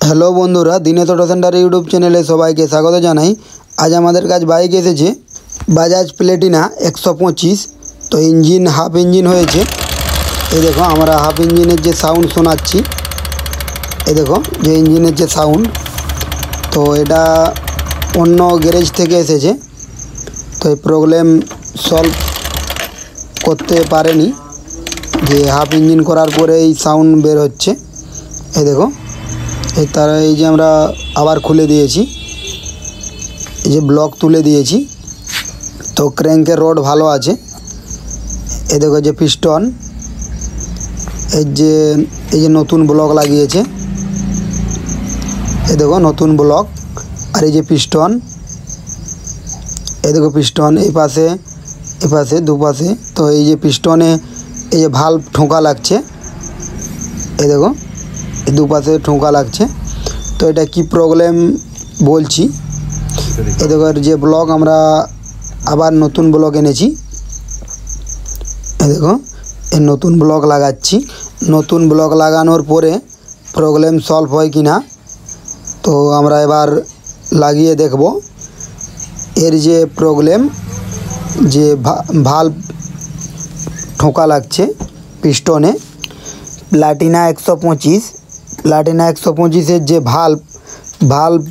Hello বন্ধুরা, Dinesh auto centre YouTube চ্যানেলে সবাইকে স্বাগত জানাই। আজ আমাদের কাছে বাইক এসেছে বাজাজ প্লেটিনা 125। তো ইঞ্জিন হাফ ইঞ্জিন হয়েছে। এই দেখো আমরা হাফ ইঞ্জিনের যে সাউন্ড শোনাচ্ছি, এই দেখো যে ইঞ্জিনের যে সাউন্ড। তো এটা অন্য গ্যারেজ থেকে এসেছে, তো এই প্রবলেম সলভ করতে পারেনি যে হাফ ইঞ্জিন করার পরে এই সাউন্ড বের হচ্ছে। এই দেখো তারা এই যে আমরা আবার খুলে দিয়েছি, এই যে ব্লক তুলে দিয়েছি। তো ক্র্যাঙ্কের রড ভালো আছে। এই দেখো যে পিস্টন, এই যে নতুন ব্লক লাগিয়েছে, এই দেখো নতুন ব্লক। আর এই যে পিস্টন, এই দেখো পিস্টন এই পাশে দুপাশে। তো এই যে পিস্টনে এই যে ভাল্ব ঠোঁকা লাগছে, এই দেখো এই দুপাশে ঠোঁকা লাগছে। তো এটা কি প্রবলেম বলছি। এই দেখো যে ব্লক আমরা আবার নতুন ব্লক এনেছি, এই দেখো এই নতুন ব্লক লাগাচ্ছি। নতুন ব্লক লাগানোর পরে প্রবলেম সলভ হয় কি না, তো আমরা এবার লাগিয়ে দেখব। এর যে প্রবলেম, যে ভাল্ব ঠোঁকা লাগছে পিস্টনে, প্লাটিনা 125-এর যে ভাল্ব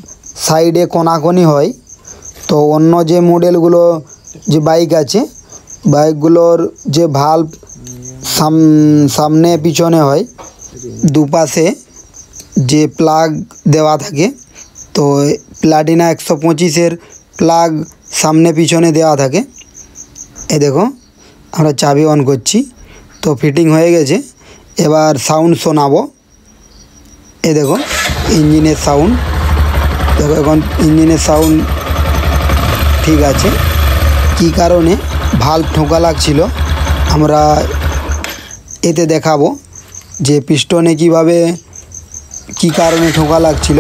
সাইডে কোনাকোনি হয়। তো অন্য যে মডেলগুলো যে বাইক আছে, বাইকগুলোর যে ভাল্ব সামনে পিছনে হয়, দুপাশে যে প্লাগ দেওয়া থাকে। তো প্লাটিনা 125-এর প্লাগ সামনে পিছনে দেওয়া থাকে। এই দেখো আমরা চাবি অন করছি, তো ফিটিং হয়ে গেছে। এবার সাউন্ড শোনাবো। এই দেখো ইঞ্জিনের সাউন্ড, দেখো এখন ইঞ্জিনের সাউন্ড ঠিক আছে। কি কারণে ভাল্ব ঠোকা লাগছিল আমরা এতে দেখাবো, যে পিস্টনে কিভাবে কি কারণে ঠোকা লাগছিল।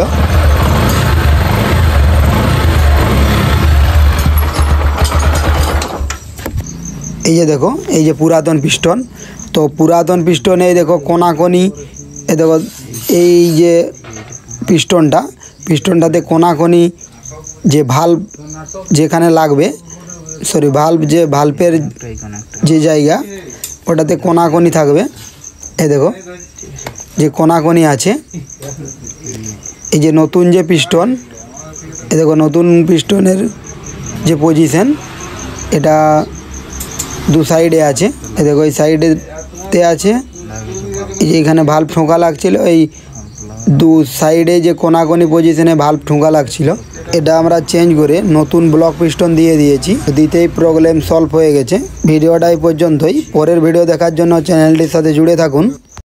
এই যে দেখো এই যে পুরাতন পিস্টন। তো পুরাতন পিস্টনে দেখো কোনাকোনি, এই দেখো এই যে পিস্টনটাতে কোনাকোনি যে ভাল্ব যেখানে লাগবে, ভাল্বের যে জায়গা, ওটাতে কোনাকোনি থাকবে। এই দেখো যে কোনাকোনি আছে। এই যে নতুন যে পিস্টন, এই দেখো নতুন পিস্টনের যে পজিশন, এটা দু সাইডে আছে। এই দেখো এই সাইডেতে আছে, এই যে এখানে ভাল্ব ঠোঁকা লাগছিল, এই দু সাইডে যে কোনাকোনি পজিশনে ভাল্ব ঠোঁকা লাগছিল, এটা আমরা চেঞ্জ করে নতুন ব্লক পিস্টন দিয়েছি। দিতেই প্রবলেম সলভ হয়ে গেছে। ভিডিওটা এই পর্যন্তই। পরের ভিডিও দেখার জন্য চ্যানেলটির সাথে জুড়ে থাকুন।